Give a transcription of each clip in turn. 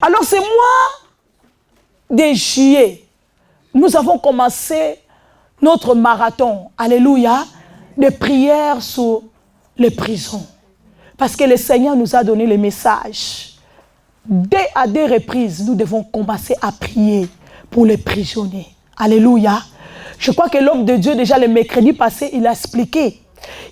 Alors ce mois de juillet, nous avons commencé notre marathon, alléluia, de prière sur les prisons. Parce que le Seigneur nous a donné le message. À des reprises, nous devons commencer à prier pour les prisonniers. Alléluia. Je crois que l'homme de Dieu, déjà le mercredi passé, il a expliqué.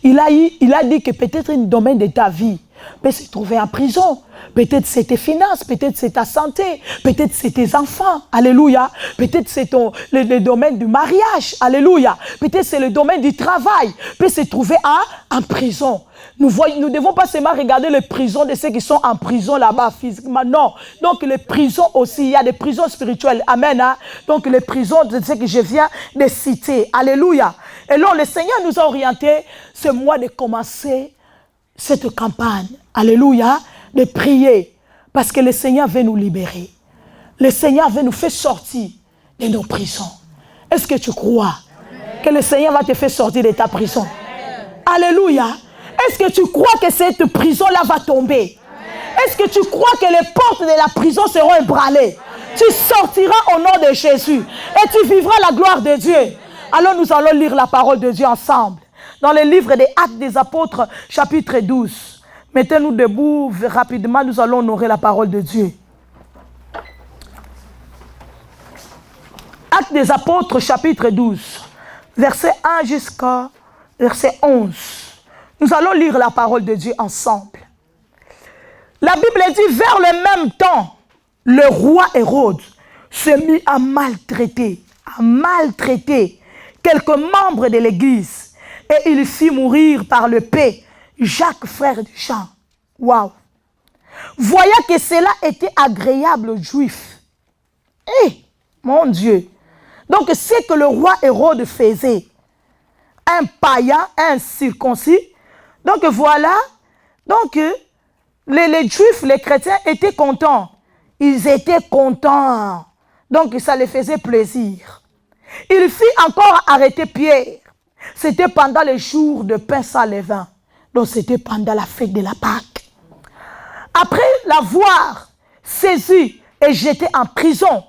Il a dit que peut-être un domaine de ta vie peut se trouver en prison. Peut-être c'est tes finances, peut-être c'est ta santé, peut-être c'est tes enfants. Alléluia. Peut-être c'est le domaine du mariage. Alléluia. Peut-être c'est le domaine du travail. Peut se trouver en prison. Nous ne devons pas seulement regarder les prisons de ceux qui sont en prison là-bas physiquement. Non. Donc les prisons aussi, il y a des prisons spirituelles. Amen. Hein? Donc les prisons de ceux que je viens de citer. Alléluia. Et alors le Seigneur nous a orientés ce mois de commencer cette campagne. Alléluia. De prier. Parce que le Seigneur veut nous libérer. Le Seigneur veut nous faire sortir de nos prisons. Est-ce que tu crois que le Seigneur va te faire sortir de ta prison? Alléluia. Est-ce que tu crois que cette prison-là va tomber? Est-ce que tu crois que les portes de la prison seront ébranlées? Tu sortiras au nom de Jésus et tu vivras la gloire de Dieu. Alors nous allons lire la parole de Dieu ensemble. Dans le livre des Actes des Apôtres, chapitre 12. Mettez-nous debout rapidement, nous allons honorer la parole de Dieu. Actes des Apôtres, chapitre 12, verset 1 jusqu'à verset 11. Nous allons lire la parole de Dieu ensemble. La Bible dit, vers le même temps, le roi Hérode se mit à maltraiter quelques membres de l'Église et il fit mourir par le paix Jacques, frère de Jean. Waouh! Voyant que cela était agréable aux Juifs. Mon Dieu! Donc, c'est que le roi Hérode faisait. Un païen, un circoncis. Donc, voilà. Donc, les Juifs, les chrétiens étaient contents. Ils étaient contents. Donc, ça les faisait plaisir. Il fit encore arrêter Pierre. C'était pendant les jours de pain sans levain. Donc, c'était pendant la fête de la Pâque. Après l'avoir saisi et jeté en prison,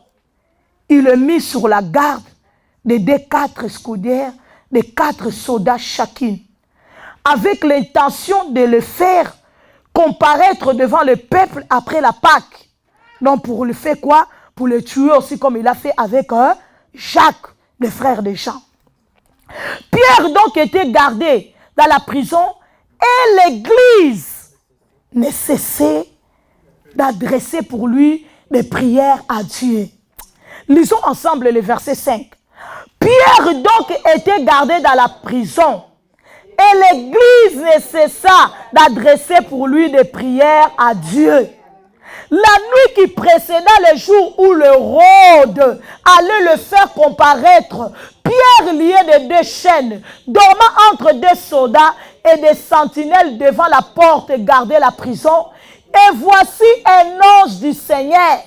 il le mit sur la garde des 4 scudières, de 4 soldats chacune, avec l'intention de le faire comparaître devant le peuple après la Pâque. Donc, pour le faire quoi? Pour le tuer aussi, comme il a fait avec Jacques, le frère de Jean. Pierre, donc, était gardé dans la prison et l'Église ne cessait d'adresser pour lui des prières à Dieu. Lisons ensemble le verset 5. Pierre donc était gardé dans la prison et l'Église ne cessa d'adresser pour lui des prières à Dieu. La nuit qui précéda le jour où le Rode allait le faire comparaître, Pierre lié de 2 chaînes, dormant entre 2 soldats et des sentinelles devant la porte gardait la prison. Et voici un ange du Seigneur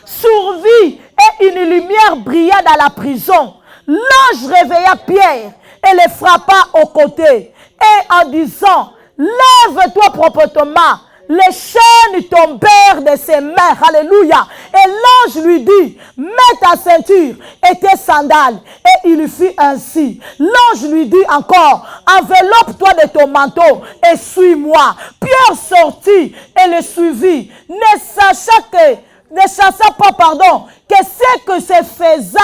survit et une lumière brilla dans la prison. L'ange réveilla Pierre et le frappa au côté. Et en disant, lève-toi proprement. Les chaînes tombèrent de ses mains. Alléluia. Et l'ange lui dit, mets ta ceinture et tes sandales. Et il fit ainsi. L'ange lui dit encore, enveloppe-toi de ton manteau et suis-moi. Pierre sortit et le suivit, ne sachant pas, que ce que se faisait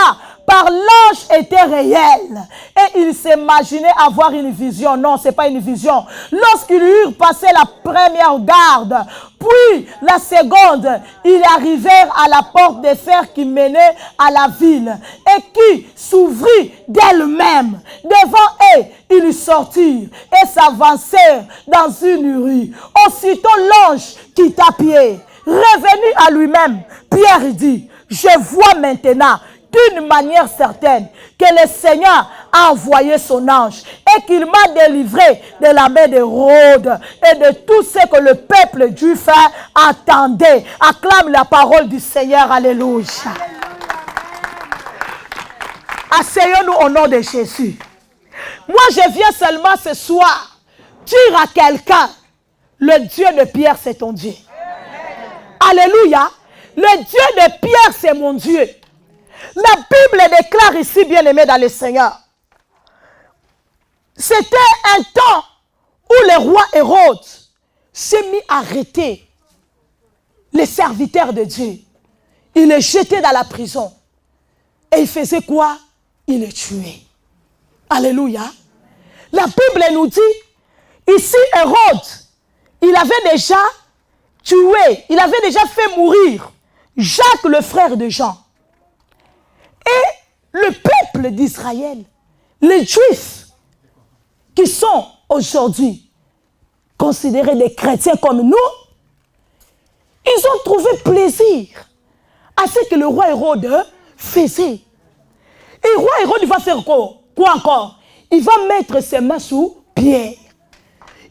par l'ange était réel. Et il s'imaginait avoir une vision. Non, ce n'est pas une vision. Lorsqu'ils eurent passé la première garde, puis la seconde, ils arrivèrent à la porte de fer qui menait à la ville et qui s'ouvrit d'elle-même. Devant eux, ils sortirent et s'avancèrent dans une rue. Aussitôt l'ange quitta Pierre. Revenu à lui-même, Pierre dit, je vois maintenant d'une manière certaine que le Seigneur a envoyé son ange et qu'il m'a délivré de la main d'Hérode et de tout ce que le peuple juif attendait. Acclame la parole du Seigneur. Alléluia. Asseyons-nous au nom de Jésus. Moi, je viens seulement ce soir dire à quelqu'un, le Dieu de Pierre, c'est ton Dieu. Alléluia. Le Dieu de Pierre, c'est mon Dieu. La Bible déclare ici, bien-aimé dans le Seigneur, c'était un temps où le roi Hérode s'est mis à arrêter les serviteurs de Dieu. Il les jetait dans la prison. Et il faisait quoi? Il les tuait. Alléluia. La Bible nous dit, ici Hérode, il avait déjà tué, il avait déjà fait mourir Jacques, le frère de Jean. Et le peuple d'Israël, les Juifs, qui sont aujourd'hui considérés des chrétiens comme nous, ils ont trouvé plaisir à ce que le roi Hérode faisait. Et le roi Hérode va faire quoi encore? Il va mettre ses mains sous Pierre.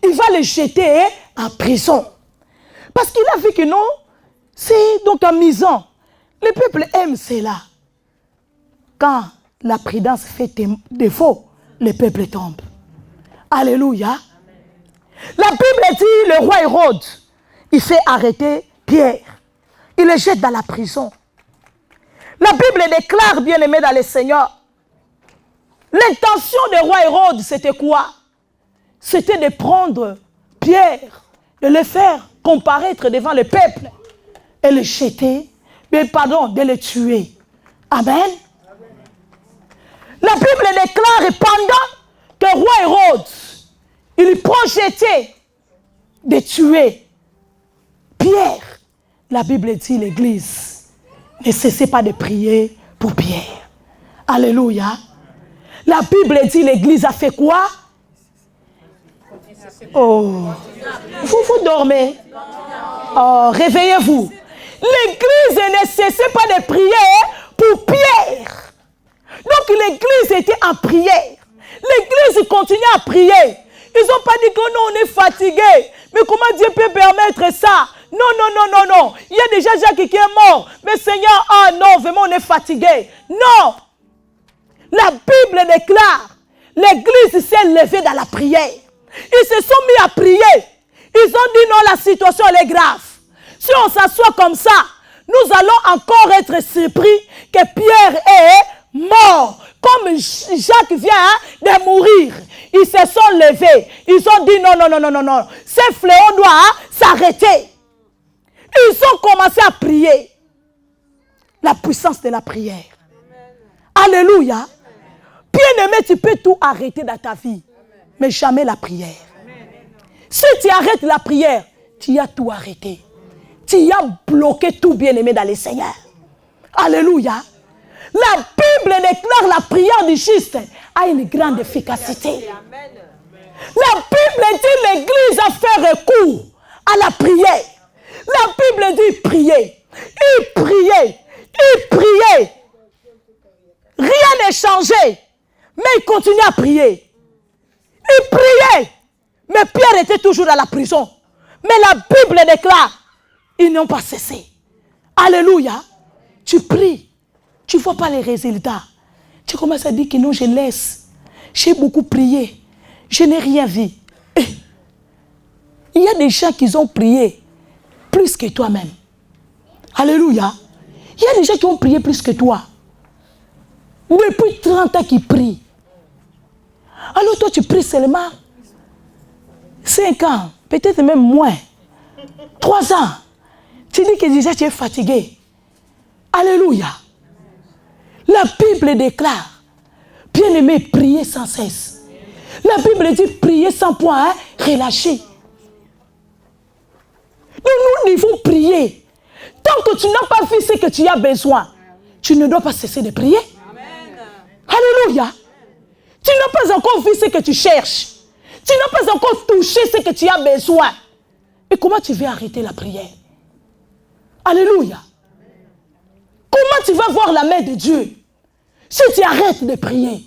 Il va le jeter en prison. Parce qu'il a vu que non, c'est donc amusant. Le peuple aime cela. Quand la prudence fait défaut, le peuple tombe. Alléluia. La Bible dit, le roi Hérode, il fait arrêter Pierre. Il le jette dans la prison. La Bible déclare, bien-aimé dans le Seigneur, l'intention du roi Hérode, c'était quoi? C'était de prendre Pierre, de le faire comparaître devant le peuple et le jeter, de le tuer. Amen. La Bible déclare, et pendant que le roi Hérode, il projetait de tuer Pierre, la Bible dit, l'Église ne cessait pas de prier pour Pierre. Alléluia. La Bible dit, l'Église a fait quoi? Oh, vous dormez. Oh, réveillez-vous. L'Église ne cessait pas de prier pour Pierre. Donc l'Église était en prière. L'Église continuait à prier. Ils n'ont pas dit que non, on est fatigué. Mais comment Dieu peut permettre ça? Non, non, non, non, non. Il y a déjà Jacques qui est mort. Mais Seigneur, ah non, vraiment on est fatigué. Non. La Bible déclare, l'Église s'est levée dans la prière. Ils se sont mis à prier. Ils ont dit non, la situation elle est grave. Si on s'assoit comme ça, nous allons encore être surpris que Pierre est mort. Comme Jacques vient de mourir. Ils se sont levés. Ils ont dit non, non, non, non, non, non. Ce fléau doit s'arrêter. Ils ont commencé à prier. La puissance de la prière. Alléluia. Bien-aimé, tu peux tout arrêter dans ta vie. Mais jamais la prière. Si tu arrêtes la prière, tu as tout arrêté. Tu as bloqué tout, bien-aimé, dans le Seigneur. Alléluia. La Bible déclare la prière du juste a une grande efficacité. La Bible dit l'Église a fait recours à la prière. La Bible dit prier. Il priait. Il priait. Rien n'est changé. Mais il continuait à prier. Il priait. Mais Pierre était toujours dans la prison. Mais la Bible déclare, ils n'ont pas cessé. Alléluia. Tu pries. Tu ne vois pas les résultats. Tu commences à dire que non, je laisse. J'ai beaucoup prié. Je n'ai rien vu. Il y a des gens qui ont prié plus que toi-même. Alléluia. Il y a des gens qui ont prié plus que toi. Depuis 30 ans qu'ils prient. Alors toi, tu pries seulement 5 ans, peut-être même moins. 3 ans. Tu dis que déjà tu es fatigué. Alléluia. La Bible déclare, bien-aimé, priez sans cesse. La Bible dit, priez sans point relâcher. Nous devons prier. Tant que tu n'as pas vu ce que tu as besoin, tu ne dois pas cesser de prier. Amen. Alléluia. Tu n'as pas encore vu ce que tu cherches. Tu n'as pas encore touché ce que tu as besoin. Et comment tu vas arrêter la prière? Alléluia. Comment tu vas voir la main de Dieu si tu arrêtes de prier?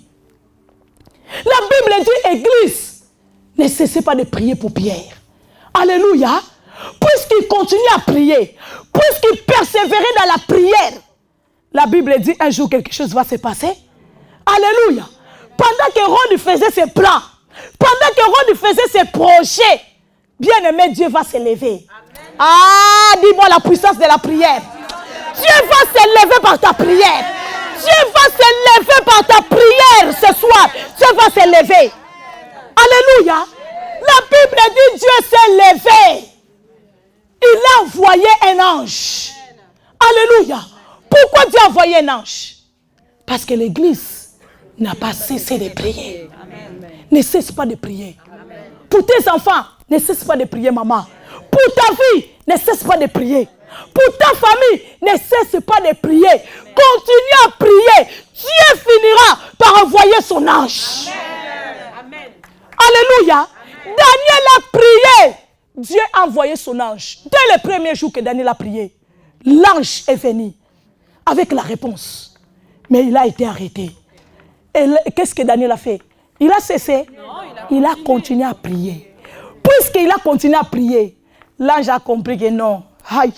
La Bible dit, Église, ne cessez pas de prier pour Pierre. Alléluia. Puisqu'il continue à prier, puisqu'il persévérait dans la prière, la Bible dit, un jour quelque chose va se passer. Alléluia. Pendant que Hérode faisait ses plans, pendant que Hérode faisait ses projets, bien-aimé, Dieu va se lever. Amen. Ah, dis-moi la puissance de la prière. va s'élever par ta prière. Dieu va s'élever par ta prière ce soir. Dieu va s'élever. Alléluia. La Bible dit Dieu s'est levé. Il a envoyé un ange. Alléluia. Pourquoi Dieu a envoyé un ange? Parce que l'église n'a pas cessé de prier. Ne cesse pas de prier. Pour tes enfants, ne cesse pas de prier, maman. Pour ta vie, ne cesse pas de prier. Pour ta famille, ne cesse pas de prier. Continue à prier. Dieu finira par envoyer son ange. Amen. Alléluia. Daniel a prié. Dieu a envoyé son ange. Dès le premier jour que Daniel a prié, l'ange est venu avec la réponse. Mais il a été arrêté. Et qu'est-ce que Daniel a fait? Il a cessé. Il a continué à prier. Puisqu'il a continué à prier, l'ange a compris que non. Aïe,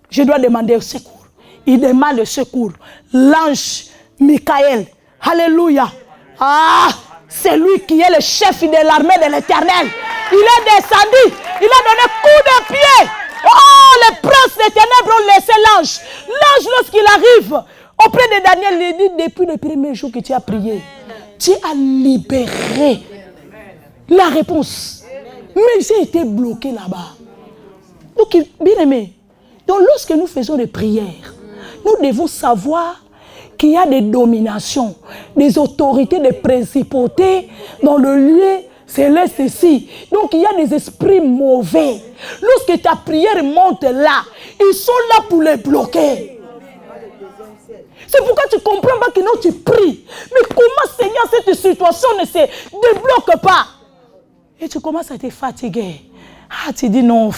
je dois demander au secours. Il demande le secours. L'ange Michael. Alléluia. Ah, c'est lui qui est le chef de l'armée de l'Éternel. Il est descendu. Il a donné coup de pied. Oh, les princes des ténèbres ont laissé l'ange. L'ange, lorsqu'il arrive auprès de Daniel, il dit, depuis le premier jour que tu as prié, tu as libéré la réponse. Mais j'ai été bloqué là-bas. Donc, bien aimé, donc lorsque nous faisons des prières, nous devons savoir qu'il y a des dominations, des autorités, des principautés dans le lieu céleste ici. Donc il y a des esprits mauvais. Lorsque ta prière monte là, ils sont là pour les bloquer. C'est pourquoi tu ne comprends pas que non, tu pries. Mais comment, Seigneur, cette situation ne se débloque pas? Et tu commences à te fatiguer. Ah, tu dis non,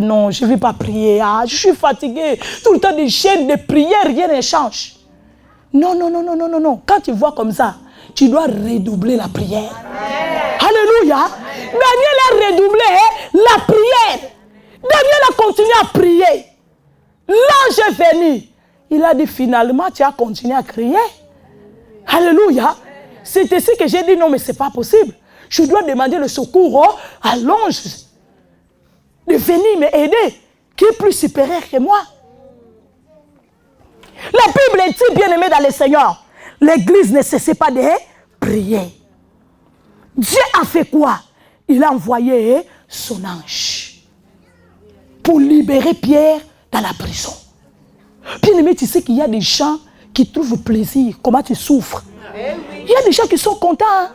non, je ne vais pas prier. Ah, je suis fatigué. Tout le temps des chaînes de prière, rien ne change. Non, non, non, non, non, non, non. Quand tu vois comme ça, tu dois redoubler la prière. Amen. Alléluia. Amen. Daniel a redoublé la prière. Daniel a continué à prier. L'ange est venu. Il a dit finalement, tu as continué à crier. Alléluia. C'est ici que j'ai dit non, mais ce n'est pas possible. Je dois demander le secours à l'ange de venir m'aider, qui est plus supérieur que moi. La Bible dit, bien aimé dans le Seigneur, l'église ne cessait pas de prier. Dieu a fait quoi? Il a envoyé son ange pour libérer Pierre dans la prison. Bien aimé, tu sais qu'il y a des gens qui trouvent plaisir. Comment tu souffres? Il y a des gens qui sont contents. Hein?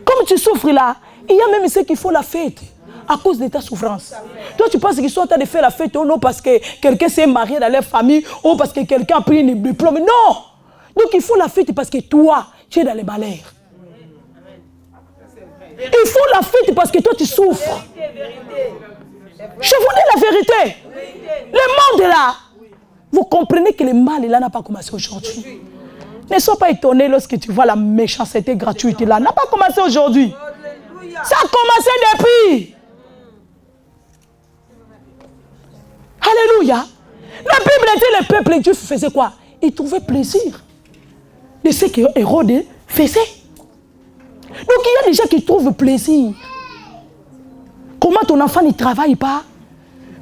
Comme tu souffres là, il y a même ceux qui font la fête à cause de ta souffrance. Toi, tu penses qu'ils sont en train de faire la fête, ou non, parce que quelqu'un s'est marié dans leur famille, ou parce que quelqu'un a pris un diplôme. Non! Donc, il faut la fête parce que toi, tu es dans les malheurs. Il faut la fête parce que toi, tu souffres. Je vous dis la vérité. Le monde est là. Vous comprenez que le mal là n'a pas commencé aujourd'hui. Ne sois pas étonné lorsque tu vois la méchanceté gratuite là. N'a pas commencé aujourd'hui. Ça a commencé depuis. Alléluia. La Bible dit le peuple juif faisait quoi? Il trouvait plaisir de ce que Hérode faisait. Donc il y a des gens qui trouvent plaisir. Comment ton enfant ne travaille pas?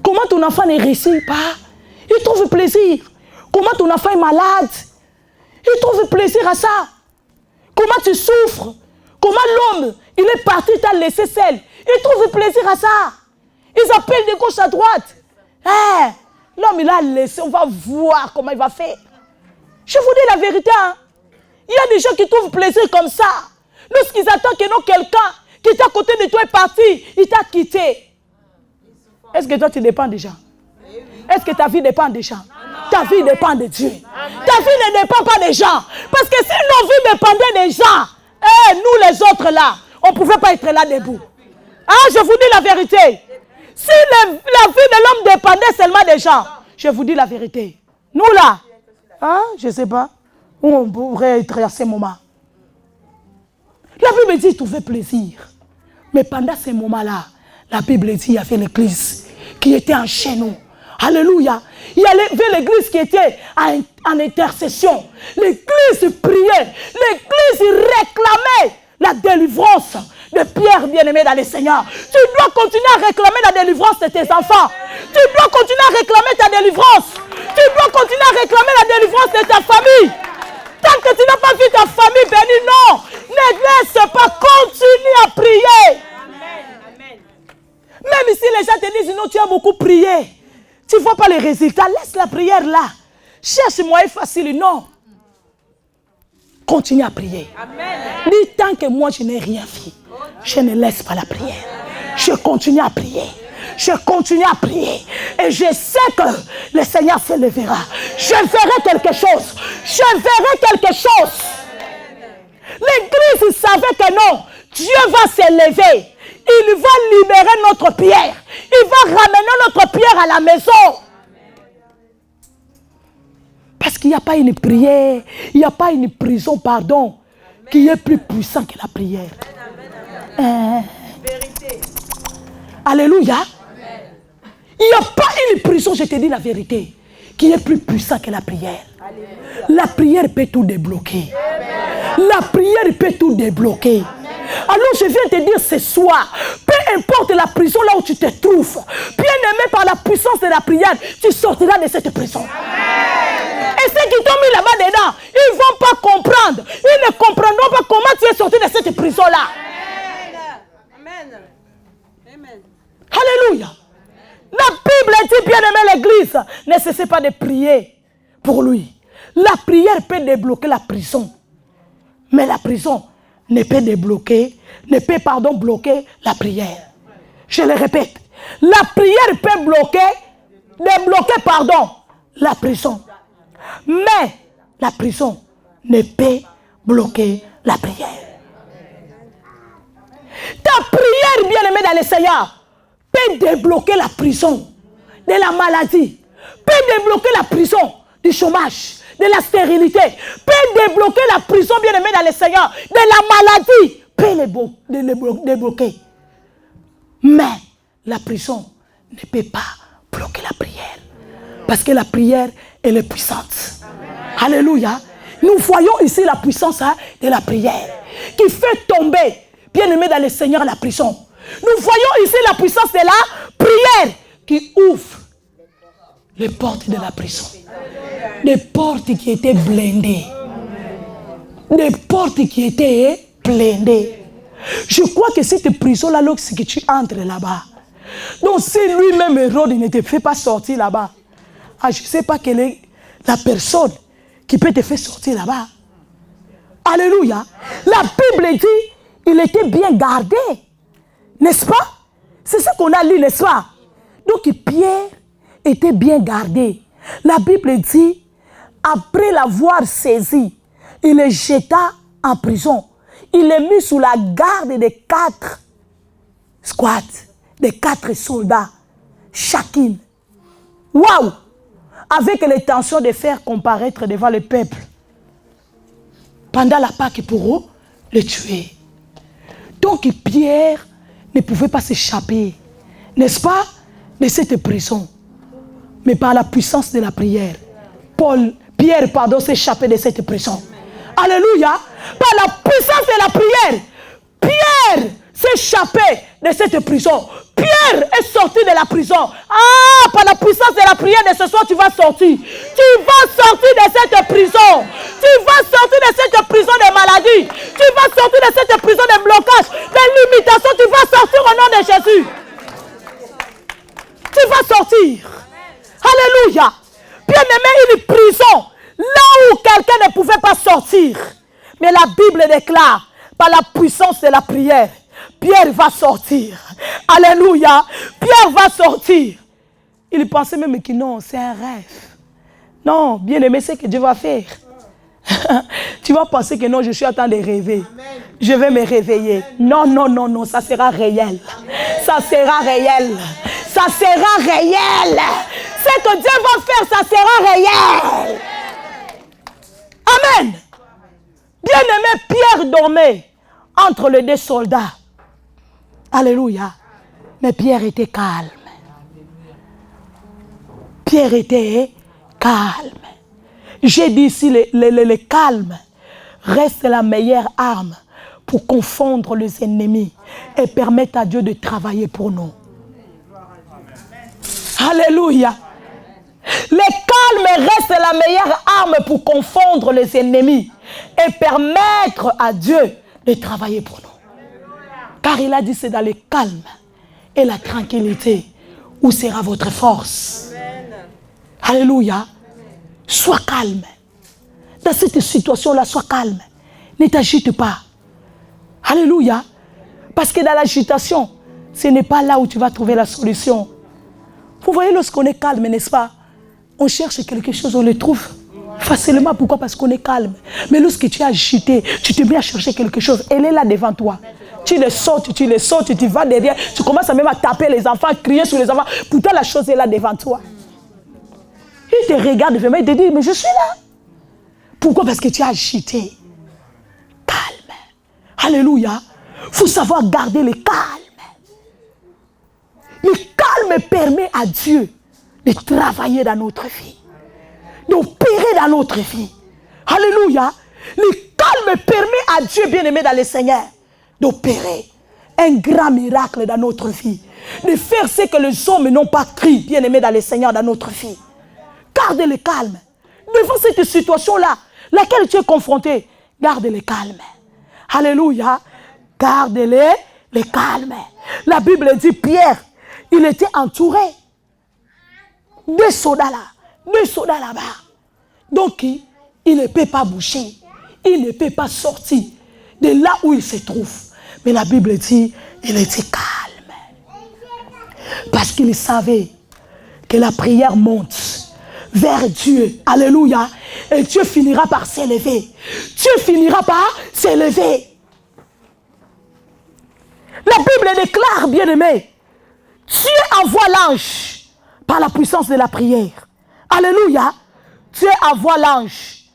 Comment ton enfant ne réussit pas? Il trouve plaisir. Comment ton enfant est malade? Il trouve plaisir à ça. Comment tu souffres? Comment l'homme, il est parti, t'a laissé seul? Il trouve plaisir à ça. Ils appellent de gauche à droite. Hey, l'homme, il a laissé, on va voir comment il va faire. Je vous dis la vérité. Hein? Il y a des gens qui trouvent plaisir comme ça. Lorsqu'ils attendent que non, quelqu'un qui était à côté de toi est parti, il t'a quitté. Est-ce que toi, tu dépends des gens? Est-ce que ta vie dépend des gens? Ta vie dépend de Dieu. Ta vie ne dépend pas des gens. Parce que si nos vies dépendaient des gens, nous les autres là, on ne pouvait pas être là debout. Ah, je vous dis la vérité. Si la vie de l'homme dépendait seulement des gens, je vous dis la vérité. Nous là, hein, je ne sais pas où on pourrait être à ce moment. La Bible dit qu'il trouvait plaisir. Mais pendant ces moments-là, la Bible dit qu'il y avait l'église qui était en chaînon. Alléluia. Il y avait l'église qui était en intercession. L'église priait. L'église réclamait la délivrance de Pierre bien-aimé dans le Seigneur. Tu dois continuer à réclamer la délivrance de tes enfants. Tu dois continuer à réclamer ta délivrance. Tu dois continuer à réclamer la délivrance de ta famille. Tant que tu n'as pas vu ta famille bénie, non. Ne laisse pas, continue à prier. Même si les gens te disent, non, tu as beaucoup prié. Tu ne vois pas les résultats, laisse la prière là. Cherche moyen facile, non. Continue à prier. Dis, tant que moi je n'ai rien fait, je ne laisse pas la prière. Je continue à prier. Je continue à prier. Et je sais que le Seigneur se lèvera. Je verrai quelque chose. Je verrai quelque chose. L'église savait que non, Dieu va se lever. Il va libérer notre pierre. Il va ramener notre pierre à la maison. Parce qu'il n'y a pas une prière, il n'y a pas une prison, pardon, qui est plus puissant que la prière. Alléluia. Il n'y a pas une prison, je te dis la vérité, qui est plus puissant que la prière. La prière peut tout débloquer. La prière peut tout débloquer. Alors je viens te dire ce soir, peu importe la prison là où tu te trouves, bien aimé par la puissance de la prière, tu sortiras de cette prison. Et ceux qui t'ont mis là-bas dedans, ils ne vont pas comprendre. Ils ne comprendront pas comment tu es sorti de cette prison-là. Amen. Amen. Alléluia. La Bible dit, bien aimé l'église, ne cessez pas de prier pour lui. La prière peut débloquer la prison. Mais la prison ne peut bloquer la prière. Je le répète. La prière peut débloquer la prison. Mais la prison ne peut bloquer la prière. Ta prière, bien-aimée dans le Seigneur, peut débloquer la prison de la maladie, peut débloquer la prison du chômage, de la stérilité, peut débloquer la prison, bien-aimée dans le Seigneur, de la maladie, peut débloquer. Mais la prison ne peut pas bloquer la prière. Parce que la prière, elle est puissante. Amen. Alléluia. Nous voyons ici la puissance de la prière qui fait tomber, bien-aimé dans le Seigneur, la prison. Nous voyons ici la puissance de la prière qui ouvre les portes de la prison. Des portes qui étaient blindées. Des portes qui étaient blindées. Je crois que cette prison-là, lorsque tu entres là-bas, donc si lui-même Hérode ne te fait pas sortir là-bas, je ne sais pas quelle est la personne qui peut te faire sortir là-bas. Alléluia. La Bible dit, il était bien gardé. N'est-ce pas? C'est ce qu'on a lu, n'est-ce pas? Donc Pierre était bien gardé. La Bible dit, après l'avoir saisi, il le jeta en prison. Il est mis sous la garde de 4 squads, de 4 soldats, chacun. Waouh! Avec l'intention de faire comparaître devant le peuple. Pendant la Pâque pour eux, le tuer. Donc Pierre ne pouvait pas s'échapper, n'est-ce pas, de cette prison. Mais par la puissance de la prière, Pierre s'échappait de cette prison. Alléluia. Par la puissance de la prière, Pierre s'échappait de cette prison. Pierre est sorti de la prison. Par la puissance de la prière de ce soir, tu vas sortir. Tu vas sortir de cette prison. Tu vas sortir de cette prison de maladie. Tu vas sortir de cette prison de blocage, de limitation. Tu vas sortir au nom de Jésus. Tu vas sortir. Alléluia. Bien-aimé, une prison, là où quelqu'un ne pouvait pas sortir. Mais la Bible déclare, par la puissance de la prière, Pierre va sortir. Alléluia. Pierre va sortir. Il pensait même que non, c'est un rêve. Non, bien-aimé, c'est ce que Dieu va faire. Tu vas penser que non, je suis en train de rêver. Je vais me réveiller. Non, non, non, non, ça sera réel. Ça sera réel. Ça sera réel. Ce que Dieu va faire, ça sera réel. Amen. Bien-aimé, Pierre dormait entre les 2 soldats. Alléluia. Mais Pierre était calme. Pierre était calme. J'ai dit ici, le calme reste la meilleure arme pour confondre les ennemis et permettre à Dieu de travailler pour nous. Alléluia. Le calme reste la meilleure arme pour confondre les ennemis et permettre à Dieu de travailler pour nous. Car il a dit, c'est dans le calme et la tranquillité où sera votre force. Alléluia. Sois calme. Dans cette situation-là, sois calme. Ne t'agite pas. Alléluia. Parce que dans l'agitation, ce n'est pas là où tu vas trouver la solution. Vous voyez, lorsqu'on est calme, n'est-ce pas? On cherche quelque chose, on le trouve facilement. Pourquoi? Parce qu'on est calme. Mais lorsque tu es agité, tu te mets à chercher quelque chose. Elle est là devant toi. Tu le sautes, tu vas derrière. Tu commences même à taper les enfants, crier sur les enfants. Pourtant, la chose est là devant toi. Il te regarde vraiment, il te dit, mais je suis là. Pourquoi? Parce que tu es agité. Calme. Alléluia. Il faut savoir garder le calme. Le calme permet à Dieu de travailler dans notre vie, d'opérer dans notre vie. Alléluia. Le calme permet à Dieu, bien-aimé dans le Seigneur, d'opérer un grand miracle dans notre vie, de faire ce que les hommes n'ont pas cru, bien-aimé dans le Seigneur, dans notre vie. Garde le calme. Devant cette situation-là, laquelle tu es confronté, garde le calme. Alléluia. Garde le calme. La Bible dit, Pierre, il était entouré de soldats là-bas. Donc, il ne peut pas bouger. Il ne peut pas sortir de là où il se trouve. Mais la Bible dit, il était calme. Parce qu'il savait que la prière monte vers Dieu. Alléluia. Et Dieu finira par s'élever. Dieu finira par s'élever. La Bible déclare, bien-aimé, Dieu envoie l'ange par la puissance de la prière. Alléluia. Dieu envoie l'ange.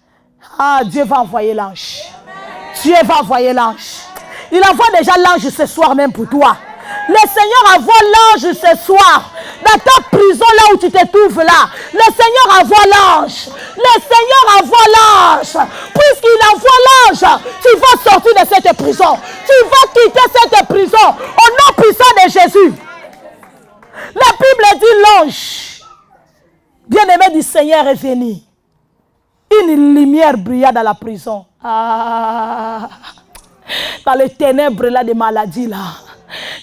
Ah, Dieu va envoyer l'ange. Dieu va envoyer l'ange. Il envoie déjà l'ange ce soir même pour toi. Le Seigneur envoie l'ange ce soir. Dans ta prison là où tu te trouves là. Le Seigneur envoie l'ange. Le Seigneur envoie l'ange. Puisqu'il envoie l'ange, tu vas sortir de cette prison. Tu vas quitter cette prison au nom puissant de Jésus. La Bible dit l'ange, bien-aimé du Seigneur, est venu. Une lumière brilla dans la prison. Ah, dans les ténèbres là des maladies là.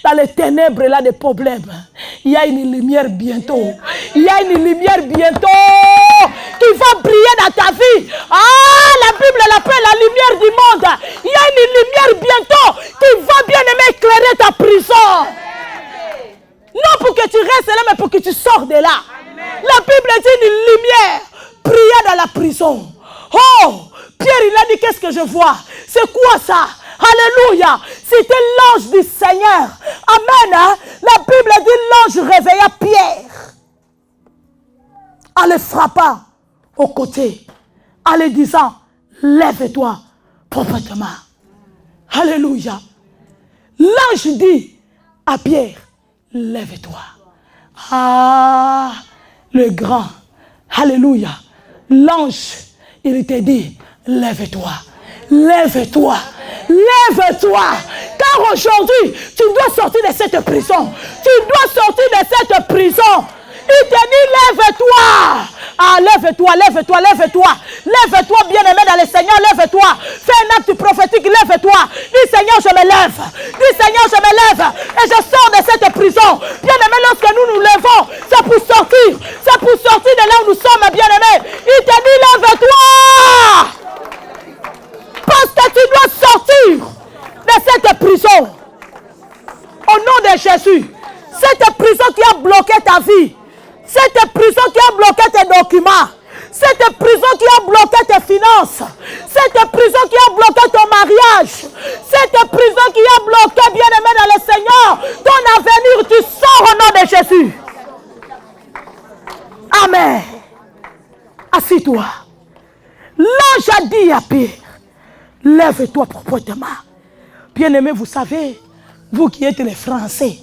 Dans les ténèbres là des problèmes. Il y a une lumière bientôt. Il y a une lumière bientôt qui va briller dans ta vie. Ah, la Bible l'appelle la lumière du monde. Il y a une lumière bientôt qui va bien aimer éclairer ta prison. Non pour que tu restes là, mais pour que tu sors de là. La Bible dit une lumière brilla dans la prison. Oh, Pierre il a dit, qu'est-ce que je vois? C'est quoi ça? Alléluia. C'était l'ange du Seigneur. Amen. Hein? La Bible dit l'ange réveilla Pierre en le frappant au côté, en lui disant, lève-toi proprement. Alléluia. L'ange dit à Pierre, lève-toi. Ah, le grand. Alléluia. L'ange, il te dit, lève-toi. Lève-toi. Lève-toi. Car aujourd'hui, tu dois sortir de cette prison. Tu dois sortir de cette prison. Il te dit, lève-toi. Ah, lève-toi, lève-toi, lève-toi. Lève-toi, bien-aimé dans le Seigneur, lève-toi. Fais un acte prophétique, lève-toi. Dis, Seigneur, je me lève. Dis, Seigneur, je me lève. Et je sors de cette prison. Bien-aimé, lorsque nous nous levons, c'est pour sortir. C'est pour sortir de là où nous sommes, bien-aimé. Il te dit, lève-toi. Parce que tu dois sortir de cette prison. Au nom de Jésus. Cette prison qui a bloqué ta vie. Cette prison qui a bloqué tes documents. Cette prison qui a bloqué tes finances. Cette prison qui a bloqué ton mariage. Cette prison qui a bloqué, bien-aimé dans le Seigneur, ton avenir, tu sors au nom de Jésus. Amen. Assis-toi. L'ange a dit à Pierre, lève-toi proprement. Bien-aimé, vous savez, vous qui êtes les Français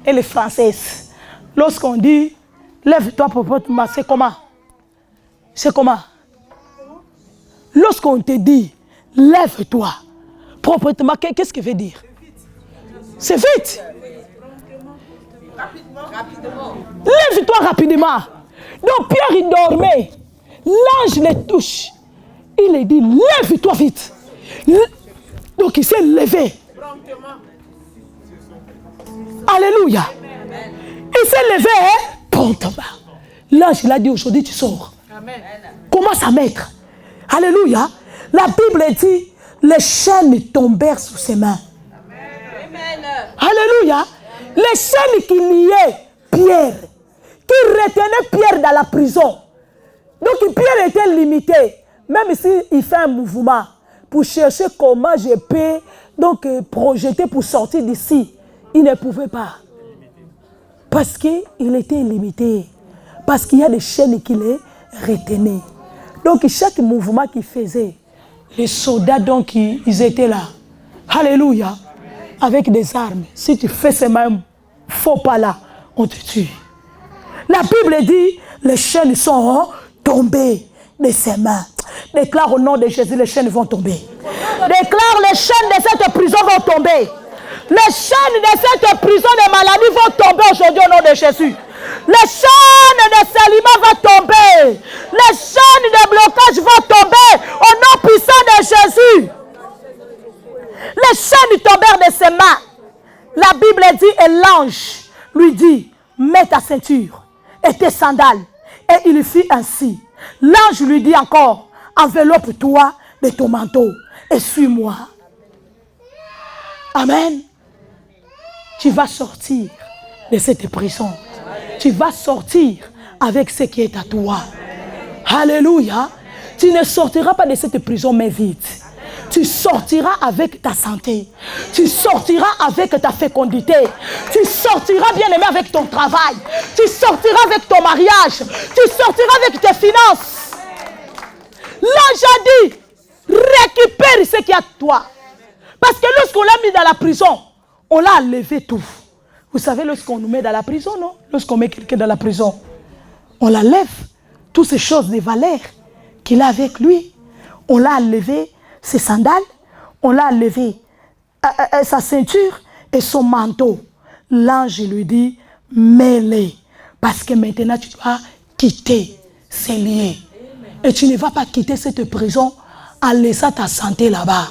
et les Françaises, lorsqu'on dit lève-toi proprement, c'est comment? C'est comment? Lorsqu'on te dit lève-toi proprement, qu'est-ce que veut dire? C'est vite. Rapidement. Lève-toi rapidement. Donc Pierre il dormait. L'ange le touche. Il lui dit, lève-toi vite. Donc il s'est levé. Alléluia. Il s'est levé promptement. L'ange l'a dit, aujourd'hui tu sors. Commence à mettre. Alléluia. La Bible dit, les chaînes tombèrent sous ses mains. Alléluia. Les chaînes qui liaient Pierre, qui retenaient Pierre dans la prison. Donc Pierre était limité. Même s'il fait un mouvement pour chercher comment je peux donc projeter pour sortir d'ici, il ne pouvait pas. Parce qu'il était limité. Parce qu'il y a des chaînes qui les retenaient. Donc chaque mouvement qu'il faisait, les soldats donc ils étaient là. Alléluia. Avec des armes. Si tu fais ce même faux pas là, on te tue. La Bible dit, les chaînes sont tombées de ses mains. Déclare au nom de Jésus, les chaînes vont tomber. Déclare, les chaînes de cette prison vont tomber. Les chaînes de cette prison de maladie vont tomber aujourd'hui au nom de Jésus. Les chaînes de saliment vont tomber. Les chaînes de blocage vont tomber au nom puissant de Jésus. Les chaînes tombèrent de ses mains. La Bible dit, et l'ange lui dit, mets ta ceinture et tes sandales. Et il fit ainsi. L'ange lui dit encore, enveloppe-toi de ton manteau et suis-moi. Amen. Tu vas sortir de cette prison. Tu vas sortir avec ce qui est à toi. Alléluia. Tu ne sortiras pas de cette prison mais vide. Tu sortiras avec ta santé. Tu sortiras avec ta fécondité. Tu sortiras bien aimé avec ton travail. Tu sortiras avec ton mariage. Tu sortiras avec tes finances. L'ange a dit, récupère ce qu'il y a de toi. Parce que lorsqu'on l'a mis dans la prison, on l'a enlevé tout. Vous savez, lorsqu'on nous met dans la prison, non? Lorsqu'on met quelqu'un dans la prison, on l'enlève. Toutes ces choses de valeur qu'il a avec lui, on l'a enlevé. Ses sandales, on l'a enlevé, sa ceinture et son manteau. L'ange lui dit, mets-les, parce que maintenant tu dois quitter ces lieux. Et tu ne vas pas quitter cette prison en laissant ta santé là-bas.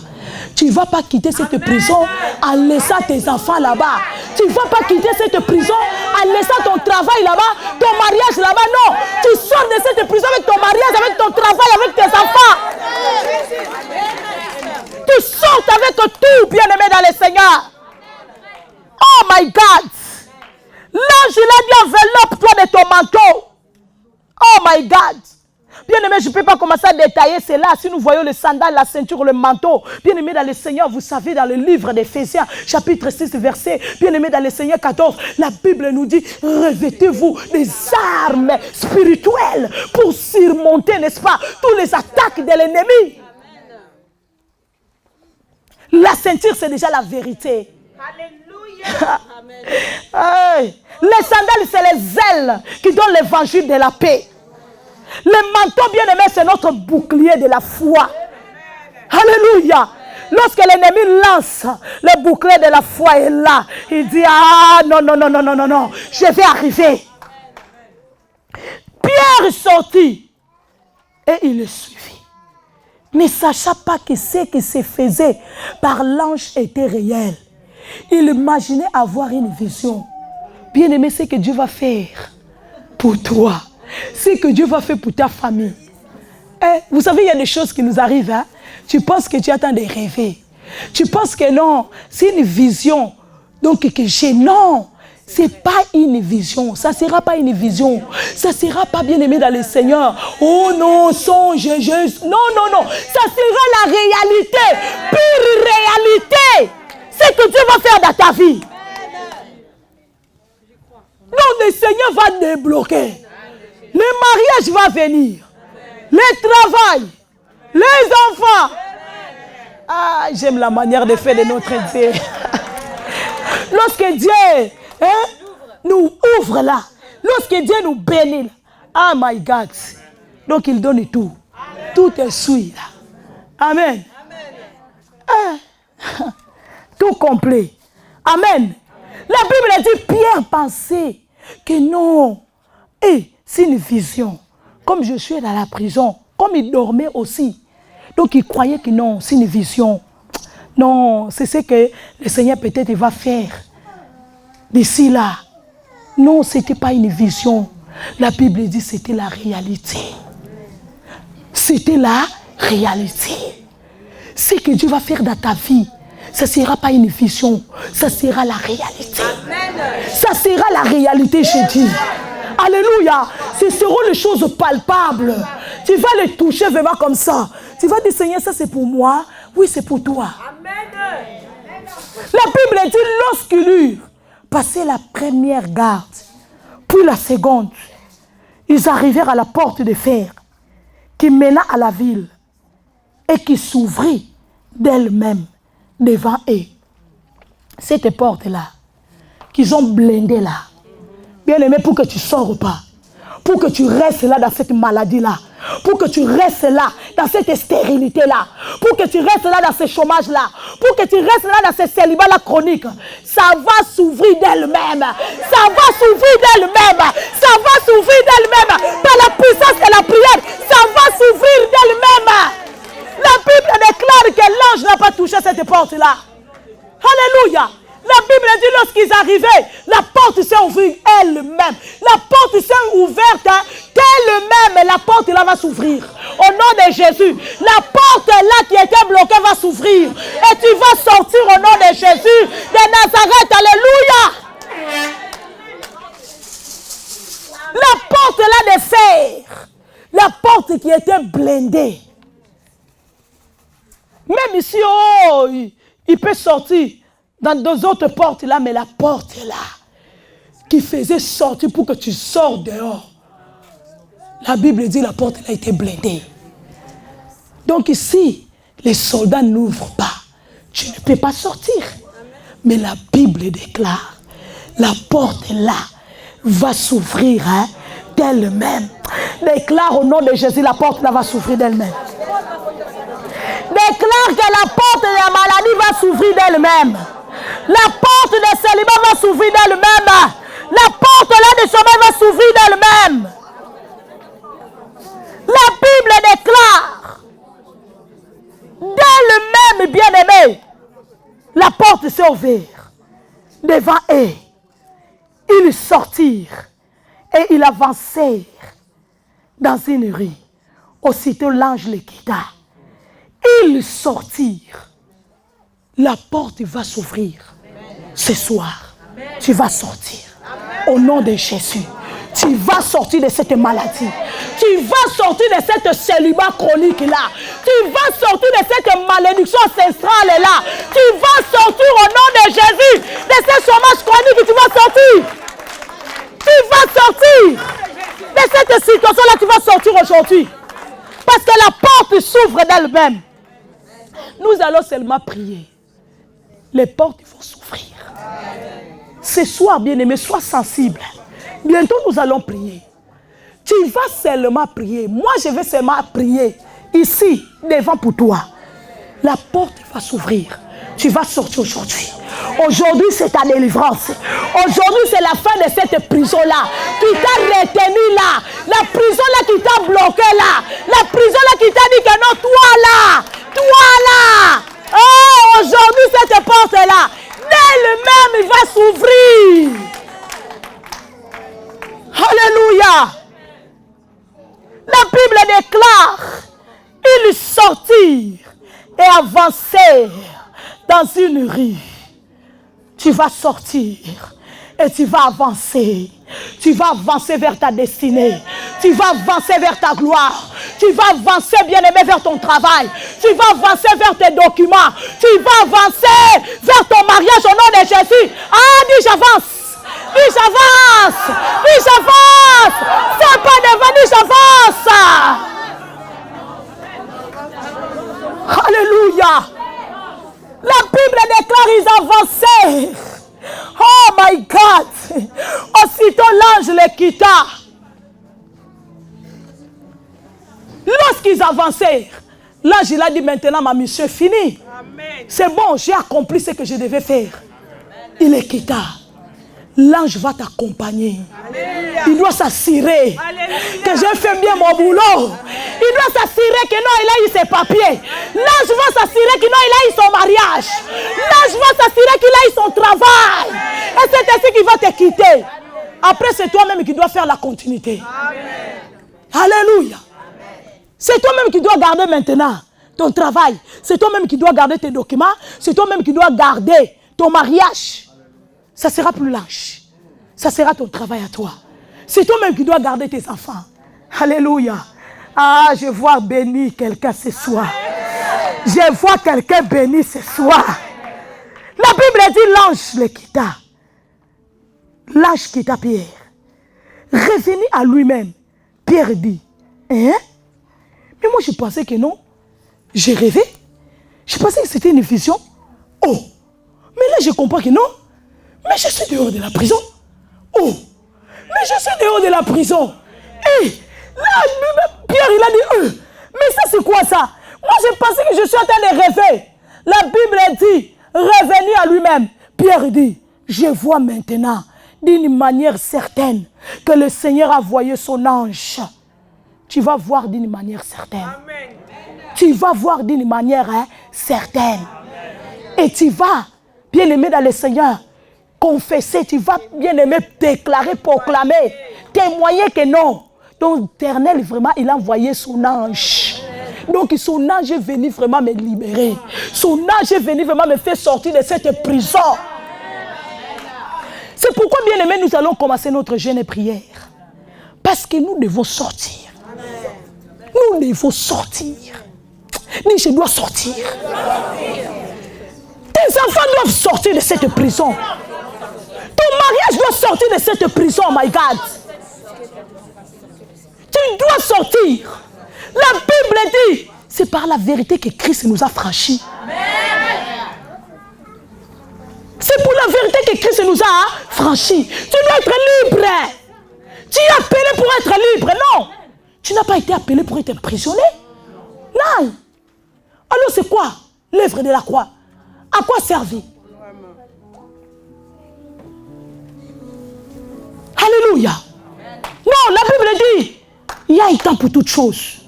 Tu ne vas pas quitter cette prison en laissant tes enfants là-bas. Tu ne vas pas quitter cette prison en laissant ton travail là-bas, ton mariage là-bas. Non, tu sors de cette prison avec ton mariage, avec ton travail, avec tes enfants. Tu sors avec tout, bien-aimé dans le Seigneur. Oh my God. L'ange l'a dit, enveloppe-toi de ton manteau. Oh my God. Bien-aimé, je ne peux pas commencer à détailler cela. Si nous voyons les sandales, la ceinture, le manteau. Bien-aimé dans le Seigneur, vous savez, dans le livre d'Éphésiens, chapitre 6, verset. Bien-aimé dans le Seigneur 14, la Bible nous dit, revêtez-vous des armes spirituelles pour surmonter, n'est-ce pas, tous les attaques de l'ennemi. La ceinture, c'est déjà la vérité. Alléluia. Hey. Les sandales, c'est les ailes qui donnent l'évangile de la paix. Le manteau, bien-aimé, c'est notre bouclier de la foi. Alléluia. Lorsque l'ennemi lance le bouclier de la foi est là, il dit, ah non, non, non, non, non, non, non, je vais arriver. Pierre sortit et il le suivit. Ne sachant pas que ce qui se faisait par l'ange était réel. Il imaginait avoir une vision. Bien-aimé, c'est ce que Dieu va faire pour toi. C'est ce que Dieu va faire pour ta famille. Vous savez, il y a des choses qui nous arrivent. Hein? Tu penses que tu es en train de rêver. Tu penses que non, c'est une vision. Donc que j'ai non. Ce n'est pas une vision. Ça ne sera pas une vision. Ça ne sera pas bien aimé dans le Seigneur. Oh non, songe, non, non, non. Ça sera la réalité. Pure réalité. C'est ce que Dieu va faire dans ta vie. Non, le Seigneur va débloquer. Le mariage va venir. Le travail. Les enfants. Ah, j'aime la manière de faire de notre Dieu. Lorsque Dieu nous ouvre là, lorsque Dieu nous bénit, oh my God, donc il donne tout. Amen. Tout est suivi là. Amen. Amen. Tout complet. Amen. La Bible dit, Pierre pensait que non. C'est une vision. comme je suis dans la prison, comme il dormait aussi. Donc il croyait que non, c'est une vision. Non, c'est ce que le Seigneur peut-être va faire d'ici là. Non, ce n'était pas une vision. La Bible dit que c'était la réalité. C'était la réalité. Ce que Dieu va faire dans ta vie, ça ne sera pas une vision, ça sera la réalité. Ça sera la réalité, je dis. Alléluia. Ce seront les choses palpables. Tu vas les toucher vraiment comme ça. Tu vas dire, Seigneur, ça c'est pour moi. Oui, c'est pour toi. La Bible dit, lorsqu'ils eurent passé la première garde, puis la seconde, ils arrivèrent à la porte de fer qui mena à la ville et qui s'ouvrit d'elle-même devant eux. Cette porte-là, qu'ils ont blindée là, bien aimé, pour que tu ne sors pas, pour que tu restes là dans cette maladie-là, pour que tu restes là dans cette stérilité-là, pour que tu restes là dans ce chômage-là, pour que tu restes là dans ce célibat-là chronique, ça va s'ouvrir d'elle-même, ça va s'ouvrir d'elle-même, ça va s'ouvrir d'elle-même, par la puissance de la prière, ça va s'ouvrir d'elle-même. La Bible déclare que l'ange n'a pas touché cette porte-là. Alléluia. La Bible dit lorsqu'ils arrivaient, la porte s'est ouverte elle-même. La porte s'est ouverte elle-même. La porte là va s'ouvrir. Au nom de Jésus. La porte là qui était bloquée va s'ouvrir. Et tu vas sortir au nom de Jésus de Nazareth. Alléluia. La porte là de fer. La porte qui était blindée. Même ici, oh, il peut sortir dans deux autres portes là, mais la porte là, qui faisait sortir pour que tu sors dehors. La Bible dit la porte là était blindée. Donc ici, les soldats n'ouvrent pas. Tu ne peux pas sortir. Mais la Bible déclare, la porte là va s'ouvrir d'elle-même. Déclare au nom de Jésus, la porte là va s'ouvrir d'elle-même. Déclare que la porte de la maladie va s'ouvrir d'elle-même. La porte de célibat va s'ouvrir d'elle-même. La porte là de sommeil va s'ouvrir d'elle-même. La Bible déclare d'elle-même, bien-aimé, la porte s'est ouverte devant eux. Ils sortirent et ils avancèrent dans une rue. Aussitôt l'ange les quitta. Ils sortirent. La porte va s'ouvrir. Ce soir, tu vas sortir. Au nom de Jésus. Tu vas sortir de cette maladie. Tu vas sortir de cette célibat chronique là. Tu vas sortir de cette malédiction ancestrale là. Tu vas sortir au nom de Jésus de ce chômage chronique. Tu vas sortir. Tu vas sortir de cette situation là. Tu vas sortir aujourd'hui. Parce que la porte s'ouvre d'elle-même. Nous allons seulement prier. Les portes vont s'ouvrir. Ce soir, bien-aimé, sois sensible. Bientôt, nous allons prier. Tu vas seulement prier. Moi, je vais seulement prier. Ici, devant pour toi. La porte va s'ouvrir. Tu vas sortir aujourd'hui. Aujourd'hui, c'est ta délivrance. Aujourd'hui, c'est la fin de cette prison-là. Qui t'a retenu là. La prison-là qui t'a bloqué là. La prison-là qui t'a dit que non, toi là. Toi là. Oh, aujourd'hui, cette porte-là, d'elle-même, il va s'ouvrir. Alléluia. La Bible déclare, ils sortirent et avancèrent dans une rue. Tu vas sortir et tu vas avancer. Tu vas avancer vers ta destinée. Tu vas avancer vers ta gloire. Tu vas avancer, bien-aimé, vers ton travail. Tu vas avancer vers tes documents. Tu vas avancer vers ton mariage au nom de Jésus. Ah, dis j'avance. Dis j'avance. Dis j'avance. C'est pas devant, dis j'avance. Alléluia. La Bible déclare ils avançaient. Oh my God. Aussitôt l'ange les quitta. Lorsqu'ils avancèrent, l'ange il a dit maintenant ma mission est finie. C'est bon, j'ai accompli ce que je devais faire. Il les quitta. l'ange va t'accompagner. Il doit s'assurer que j'ai fait bien mon boulot. Il doit s'assurer que non, il a eu ses papiers. L'ange va s'assurer que non, il a eu son mariage. L'ange va s'assurer qu'il a eu son travail. Et c'est ainsi qu'il va te quitter. Après, c'est toi-même qui dois faire la continuité. Alléluia. C'est toi-même qui dois garder maintenant ton travail. C'est toi-même qui dois garder tes documents. C'est toi-même qui dois garder ton mariage. Ça ne sera plus l'ange. Ça sera ton travail à toi. C'est toi-même qui dois garder tes enfants. Alléluia. Ah, je vois béni quelqu'un ce soir. Je vois quelqu'un béni ce soir. La Bible dit l'ange le quitta. L'ange quitta Pierre. Revenu à lui-même, Pierre dit, hein? Mais moi je pensais que non. J'ai rêvé. Je pensais que c'était une vision. Oh, mais là je comprends que non. Mais je suis dehors de la prison. Oh, mais je suis dehors de la prison. Et là, Pierre il a dit, mais ça c'est quoi ça? Moi je pensais que je suis en train de rêver. La Bible dit, revenu à lui-même, Pierre dit, je vois maintenant d'une manière certaine que le Seigneur a envoyé son ange. Tu vas voir d'une manière certaine. Amen. Tu vas voir d'une manière certaine. Amen. Et tu vas, bien aimé dans le Seigneur, confesser, tu vas bien aimé déclarer, proclamer, témoigner que non. Donc l'Éternel vraiment, il a envoyé son ange. Donc son ange est venu vraiment me libérer. Son ange est venu vraiment me faire sortir de cette prison. C'est pourquoi, bien aimé, nous allons commencer notre jeûne et prière. Parce que nous devons sortir. Nous devons sortir. Dis, je dois sortir. Tes enfants doivent sortir de cette prison. Ton mariage doit sortir de cette prison, my God. Tu dois sortir. La Bible dit, c'est par la vérité que Christ nous a franchis. C'est pour la vérité que Christ nous a franchis. Tu dois être libre. Tu es appelé pour être libre. Non. Tu n'as pas été appelé pour être emprisonné. Non. Alors c'est quoi l'œuvre de la croix? À quoi servir? Alléluia. Non, la Bible dit, il y a un temps pour toutes choses.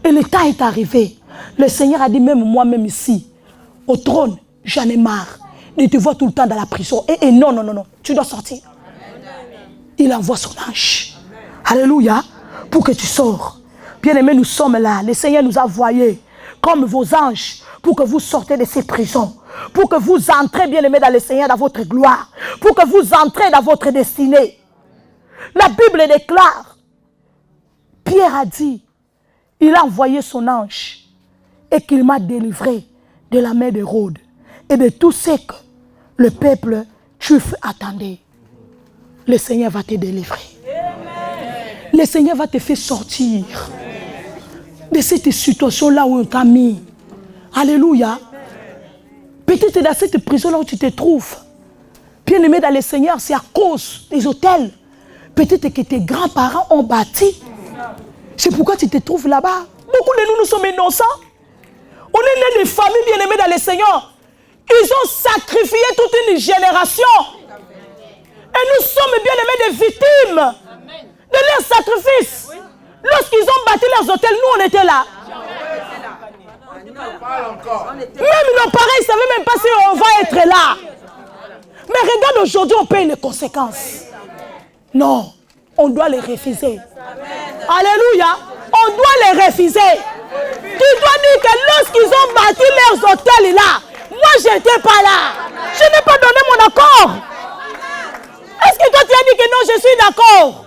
Et le temps est arrivé. Le Seigneur a dit, même moi-même ici, au trône, j'en ai marre de te voir tout le temps dans la prison. Et non, non, non, non, tu dois sortir. Il envoie son ange. Alléluia. Pour que tu sors. Bien-aimés, nous sommes là. Le Seigneur nous a envoyés comme vos anges pour que vous sortez de ces prisons. Pour que vous entrez, bien-aimés, dans le Seigneur, dans votre gloire. Pour que vous entrez dans votre destinée. La Bible déclare, Pierre a dit, il a envoyé son ange et qu'il m'a délivré de la main d'Hérode et de tout ce que le peuple juif attendait. Le Seigneur va te délivrer. Le Seigneur va te faire sortir de cette situation-là où on t'a mis. Alléluia. Peut-être dans cette prison-là où tu te trouves. Bien aimé dans le Seigneur, c'est à cause des hôtels. Peut-être que tes grands-parents ont bâti. C'est pourquoi tu te trouves là-bas. Beaucoup de nous, nous sommes innocents. On est nés de familles bien aimées dans le Seigneur. Ils ont sacrifié toute une génération. Et nous sommes bien aimés des victimes de leur sacrifice. Lorsqu'ils ont bâti leurs hôtels, nous on était là. Même nos parents, ils ne savaient même pas si on va être là. Mais regarde, aujourd'hui, on paye les conséquences. Non, on doit les refuser. Alléluia. On doit les refuser. Tu dois dire que lorsqu'ils ont bâti leurs hôtels là, moi je n'étais pas là. Je n'ai pas donné mon accord. Est-ce que toi tu as dit que non, je suis d'accord?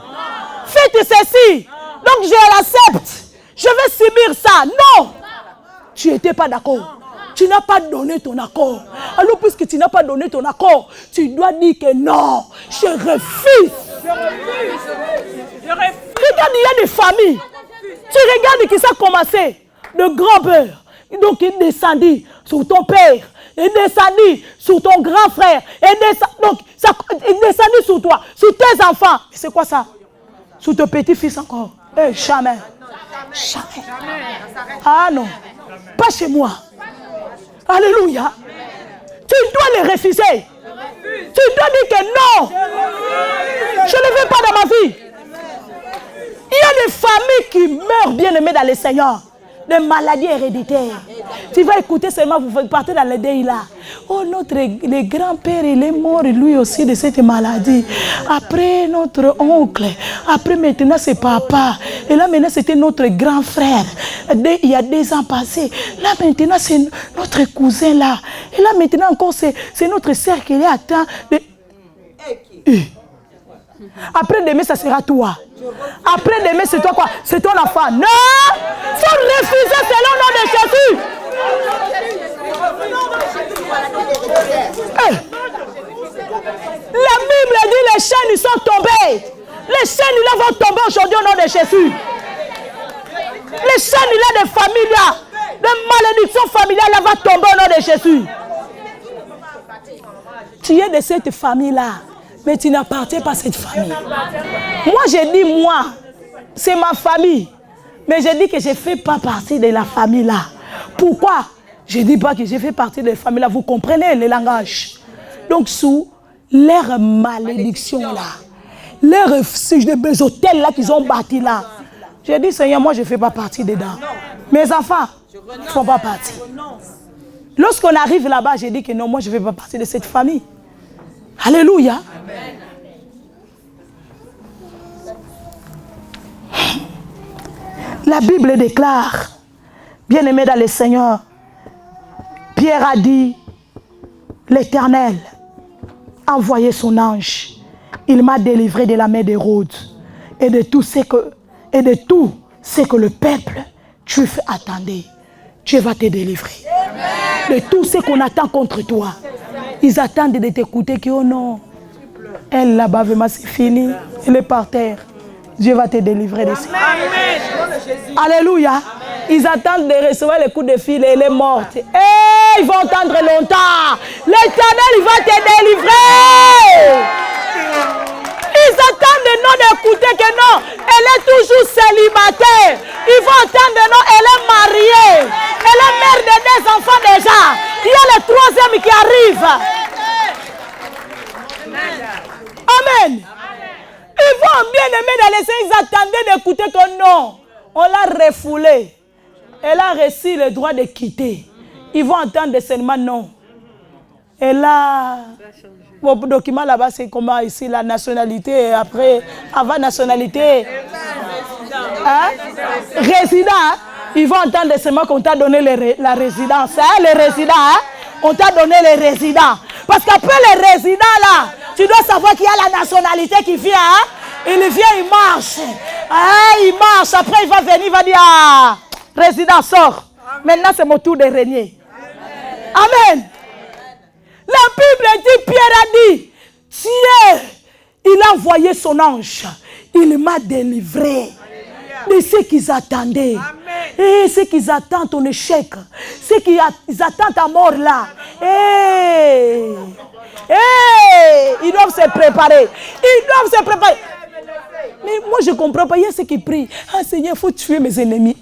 Faites ceci. Donc je l'accepte. Je vais subir ça. Non. Tu n'étais pas d'accord. Tu n'as pas donné ton accord. Alors puisque tu n'as pas donné ton accord, tu dois dire que non. Je refuse. Je refuse. Regarde, il y a des familles. Tu regardes qui ça a commencé. De grand-père. Donc il descendit sur ton père. Il descendit sur ton grand frère. Donc ça, il descendit sur toi. Sur tes enfants. C'est quoi ça? Sur ton petit-fils encore. Jamais. Jamais. Ah non. Pas chez moi. Alléluia. Tu dois les refuser. Tu dois dire que non. Je ne veux pas dans ma vie. Il y a des familles qui meurent bien aimées dans le Seigneur. Des maladies héréditaires. Tu vas écouter seulement, vous partez dans le deuil là. Oh, le grand-père, il est mort lui aussi de cette maladie. Après, notre oncle. Après, maintenant, c'est papa. Et là, maintenant, c'était notre grand frère. Il y a 2 ans passés. Là, maintenant, c'est notre cousin là. Et là, maintenant, encore, c'est notre sœur qui est atteint de... Après demain, ça sera toi. Après demain, c'est toi quoi? C'est ton enfant. Non! Il faut refuser selon le nom de Jésus. Hey. La Bible dit les chaînes sont tombées. Les chaînes là vont tomber aujourd'hui au nom de Jésus. Les chaînes là de famille là, de malédiction familiale là vont tomber au nom de Jésus. Tu es de cette famille là. Mais tu n'appartiens pas à cette famille. Moi, je dis moi, c'est ma famille. Mais je dis que je ne fais pas partie de la famille là. Pourquoi? Je ne dis pas que je fais partie de la famille là. Vous comprenez le langage? Donc, sous leur malédiction là, les hôtels là qu'ils ont bâtis là, je dis Seigneur, moi je ne fais pas partie dedans. Mes enfants ne font pas partie. Lorsqu'on arrive là-bas, je dis que non, moi je ne fais pas partie de cette famille. Alléluia. Amen. La Bible déclare, bien-aimé dans le Seigneur, Pierre a dit, l'Éternel a envoyé son ange. Il m'a délivré de la main d'Hérode et de tout ce que le peuple juif attendait. Dieu va te délivrer. Amen. De tout ce qu'on attend contre toi. Ils attendent de t'écouter que oh non, elle là-bas, vraiment c'est fini, elle est par terre. Dieu va te délivrer de ça. Alléluia. Amen. Ils attendent de recevoir les coups de fil et elle est morte. Et ils vont attendre longtemps. L'Éternel, il va te délivrer. Ils attendent de non d'écouter que non, elle est toujours célibataire. Ils vont attendre non, elle est mariée. Elle est mère de 2 enfants déjà. Il y a le 3e qui arrive. Amen. Ils vont bien aimer dans les Seigneurs. Ils attendaient d'écouter que non. On l'a refoulée. Elle a reçu le droit de quitter. Ils vont entendre seulement non. Elle a... Bon, document là-bas, c'est comment ici la nationalité. Après, avant nationalité. Hein? Résident. Hein? Ils vont entendre seulement qu'on t'a donné la résidence. Hein? Les résidents. Hein? On t'a donné les résidents. Parce qu'après les résidents là, tu dois savoir qu'il y a la nationalité qui vient. Hein? Il vient, il marche. Ah, il marche. Après, il va venir, il va dire, ah, résident, sort. Maintenant, c'est mon tour de régner. Amen. La Bible dit, Pierre a dit, Dieu, il a envoyé son ange. Il m'a délivré de ce qu'ils attendaient. Et ce qu'ils attendent ton échec. Ce qu'ils attendent ta mort là. Ils doivent se préparer. Ils doivent se préparer. Mais moi je ne comprends pas. Il y a ceux qui prient. Ah Seigneur, il faut tuer mes ennemis.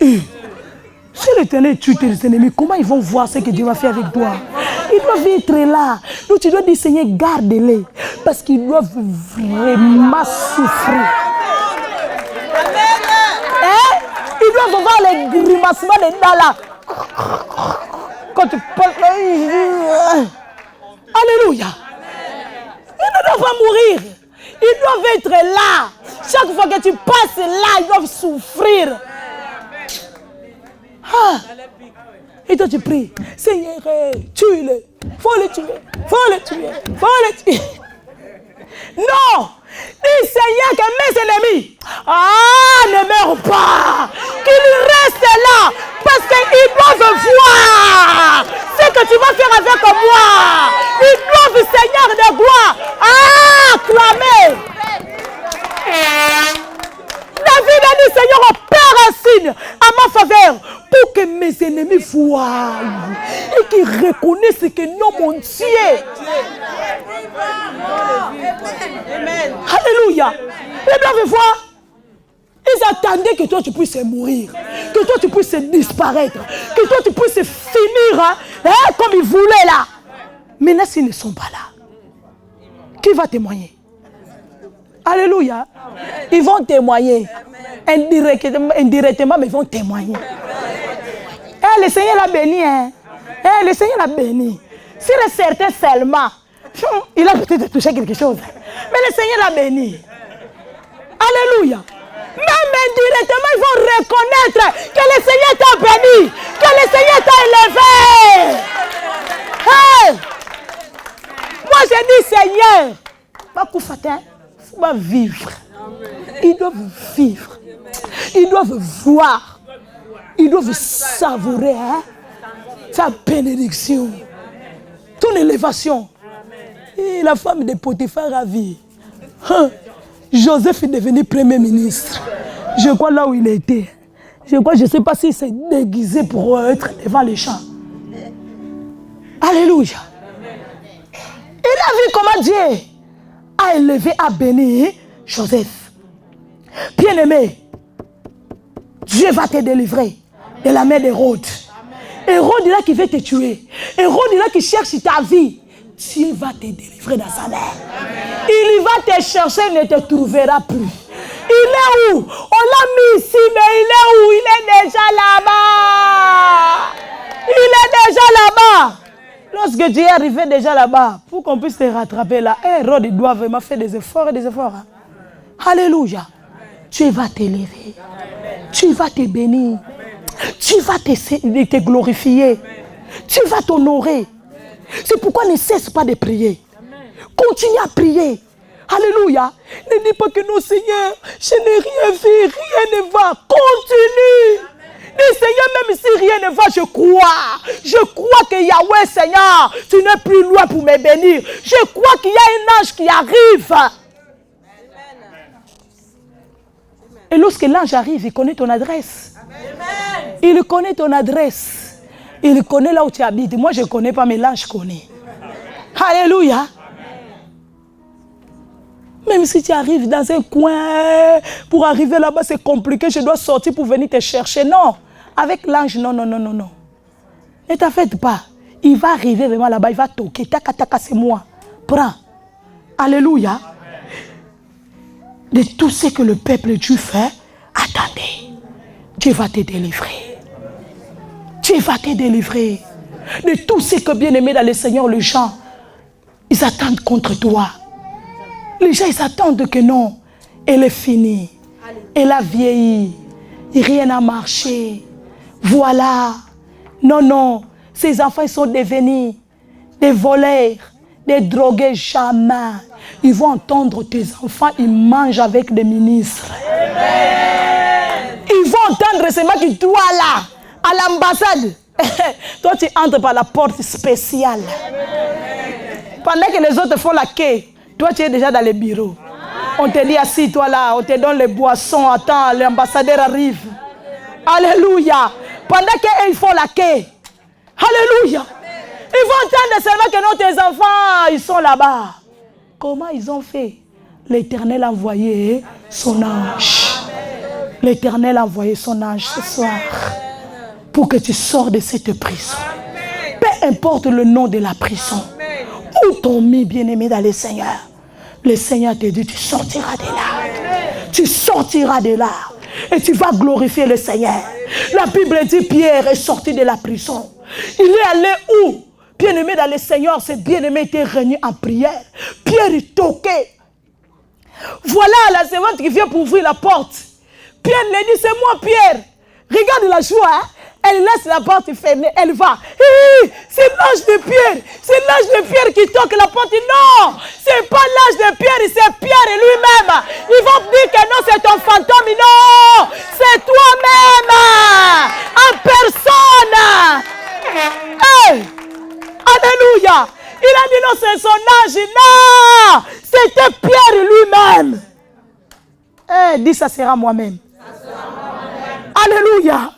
Si l'Éternel tue tes ennemis, comment ils vont voir ce que Dieu va faire avec toi? Ils doivent être là. Donc tu dois dire Seigneur, garde-les. Parce qu'ils doivent vraiment souffrir. Ils doivent voir les grimacements des dents là. Quand tu parles. Alléluia. Ils ne doivent pas mourir. Ils doivent être là. Chaque fois que tu passes là, ils doivent souffrir. Ah. Et toi tu pries. Seigneur, tue-le. Faut le tuer. Faut le tuer. Faut le tuer. Non. Dis Seigneur que mes ennemis ne meurent pas. Qu'ils restent là. Parce qu'ils doivent voir ce que tu vas faire avec moi. Ils doivent, Seigneur de gloire, acclamer. David a dit Seigneur, opère un signe à ma faveur pour que mes ennemis voient et qu'ils reconnaissent que non, mon Dieu. Alléluia. Les doivent voir. Ils attendaient que toi tu puisses mourir, que toi tu puisses disparaître, que toi tu puisses finir comme ils voulaient là. Maintenant, s'ils ne sont pas là, Qui va témoigner? Alléluia. Ils vont témoigner. Indirectement, mais ils vont témoigner. Le Seigneur l'a béni. Le Seigneur l'a béni. S'il est certain seulement, il a peut-être touché quelque chose. Mais le Seigneur l'a béni. Alléluia. Même indirectement, ils vont reconnaître que le Seigneur t'a béni, que le Seigneur t'a élevé. Hey! Moi, je dis, Seigneur, il va vivre. Ils doivent vivre. Ils doivent voir. Ils doivent savourer sa bénédiction. Ton élévation. Et la femme de Potiphar a vu. Joseph est devenu premier ministre. Je crois là où il était. Je ne sais pas s'il s'est déguisé pour être devant les champs. Alléluia. Il a vu comment Dieu a élevé, a béni Joseph. Bien-aimé, Dieu va te délivrer de la main d'Hérode. Hérode est là qui veut te tuer. Hérode est là qui cherche ta vie. Dieu va te délivrer dans sa main. Il va te chercher, il ne te trouvera plus. Il est où? On l'a mis ici, mais il est où? Il est déjà là-bas. Il est déjà là-bas. Lorsque Dieu est arrivé déjà là-bas, pour qu'on puisse te rattraper là, Hérode, il doit vraiment faire des efforts et des efforts. Alléluia. Tu vas t'élever. Tu vas te bénir. Tu vas te glorifier. Tu vas t'honorer. C'est pourquoi ne cesse pas de prier. Continue à prier. Alléluia. Ne dis pas que non, Seigneur, je n'ai rien vu, rien ne va. Continue. Dis, Seigneur, même si rien ne va, je crois. Je crois que Yahweh, Seigneur, tu n'es plus loin pour me bénir. Je crois qu'il y a un ange qui arrive. Et lorsque l'ange arrive, il connaît ton adresse. Il connaît ton adresse. Il connaît là où tu habites. Moi, je ne connais pas, mais l'ange connaît. Alléluia. Même si tu arrives dans un coin, pour arriver là-bas, c'est compliqué, je dois sortir pour venir te chercher. Non. Avec l'ange, non. Ne t'affecte pas. Il va arriver vraiment là-bas, il va toquer. Taka, c'est moi. Prends. Alléluia. De tout ce que le peuple Dieu fait, attendez. Dieu va te délivrer. Dieu va te délivrer. De tout ce que bien-aimé dans le Seigneur, les gens, ils attendent contre toi. Les gens, ils attendent que non. Elle est finie. Elle a vieilli. Rien n'a marché. Voilà. Non. Ces enfants, ils sont devenus des voleurs, des drogués. Jamais. Ils vont entendre tes enfants, ils mangent avec des ministres. Amen. Ils vont entendre seulement que toi là, à l'ambassade, toi tu entres par la porte spéciale. Amen. Pendant que les autres font la queue, toi tu es déjà dans le bureau. On te dit assis-toi là, on te donne les boissons, attends, l'ambassadeur arrive. Alléluia. Pendant qu'ils font la queue. Alléluia. Ils vont entendre seulement que non, tes enfants, ils sont là-bas. Comment ils ont fait? L'Éternel a envoyé son ange. L'Éternel a envoyé son ange ce soir pour que tu sors de cette prison. Peu importe le nom de la prison. Où t'ont mis, bien-aimé dans le Seigneur. Le Seigneur te dit, tu sortiras de là. Tu sortiras de là. Et tu vas glorifier le Seigneur. La Bible dit, Pierre est sorti de la prison. Il est allé où? Bien-aimé dans le Seigneur, ce bien-aimé était réuni en prière. Pierre est toqué. Voilà la servante qui vient pour ouvrir la porte. Pierre lui dit, c'est moi Pierre. Regarde la joie. Hein? Elle laisse la porte fermée. Elle va. C'est l'ange de Pierre. C'est l'ange de Pierre qui toque la porte. Non, c'est pas l'ange de Pierre, c'est Pierre lui-même. Ils vont dire que non, c'est ton fantôme. Non, c'est toi-même. En personne. Hey. Alléluia. Il a dit non, c'est son ange. Non, c'était Pierre lui-même. Dis, ça sera moi-même. Alléluia.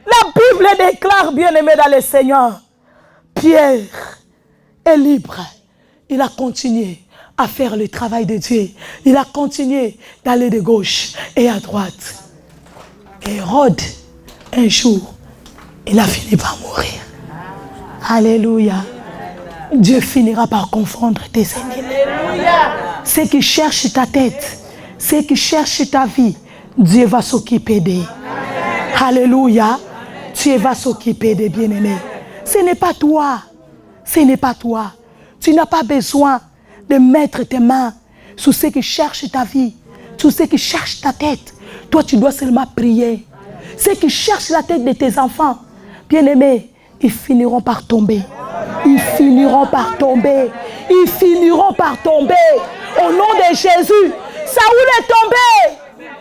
La Bible déclare, bien-aimé dans le Seigneur, Pierre est libre. Il a continué à faire le travail de Dieu. Il a continué d'aller de gauche et à droite. Et Hérode, un jour, il a fini par mourir. Alléluia. Dieu finira par confondre tes ennemis. Ceux qui cherchent ta tête, ceux qui cherchent ta vie, Dieu va s'occuper d'eux. Alléluia. Dieu va s'occuper des bien-aimés. Ce n'est pas toi. Ce n'est pas toi. Tu n'as pas besoin de mettre tes mains sur ceux qui cherchent ta vie, sur ceux qui cherchent ta tête. Toi, tu dois seulement prier. Ceux qui cherchent la tête de tes enfants, bien-aimés, ils finiront par tomber. Ils finiront par tomber. Ils finiront par tomber. Au nom de Jésus, Saoul est tombé.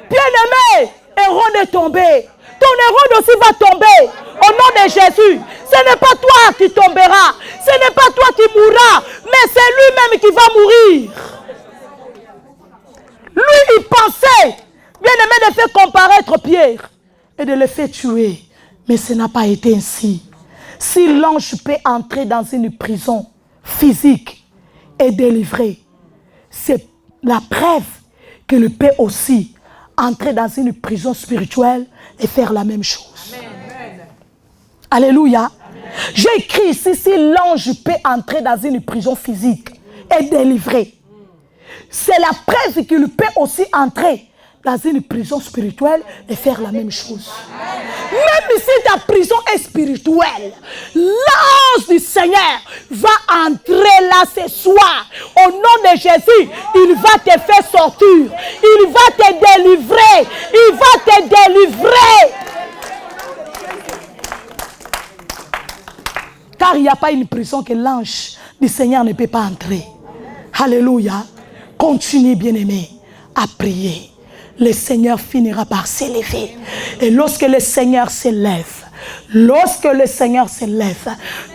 Bien-aimé, Hérode est tombé. Ton Hérode aussi va tomber. Au nom de Jésus, ce n'est pas toi qui tomberas. Ce n'est pas toi qui mourras. Mais c'est lui-même qui va mourir. Lui, il pensait, bien-aimé, de faire comparaître Pierre et de le faire tuer. Mais ce n'a pas été ainsi. Si l'ange peut entrer dans une prison physique et délivrer, c'est la preuve qu'il peut aussi entrer dans une prison spirituelle et faire la même chose. Amen. Alléluia. J'ai écrit ici, si l'ange peut entrer dans une prison physique et délivrer, c'est la preuve qu'il peut aussi entrer dans une prison spirituelle et faire la même chose. Même si ta prison est spirituelle, l'ange du Seigneur va entrer là ce soir. Au nom de Jésus, il va te faire sortir. Il va te délivrer. Il va te délivrer. Car il n'y a pas une prison que l'ange du Seigneur ne peut pas entrer. Alléluia. Continue, bien-aimé, à prier. Le Seigneur finira par s'élever. Et lorsque le Seigneur s'élève,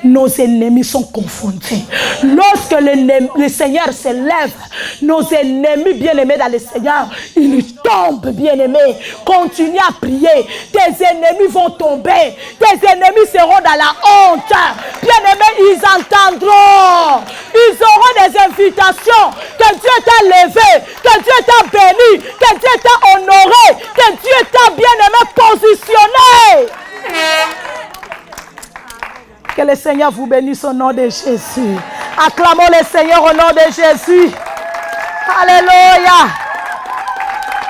nos ennemis sont confondus. Lorsque le Seigneur s'élève, nos ennemis bien-aimés dans le Seigneur, ils tombent, bien-aimés. Continue à prier. Tes ennemis vont tomber. Tes ennemis seront dans la honte. Bien-aimés, ils entendront. Ils auront des invitations. Que Dieu t'a levé, que Dieu t'a béni, que Dieu t'a honoré, que Dieu t'a bien-aimé positionné. Que le Seigneur vous bénisse au nom de Jésus. Acclamons le Seigneur au nom de Jésus. Alléluia.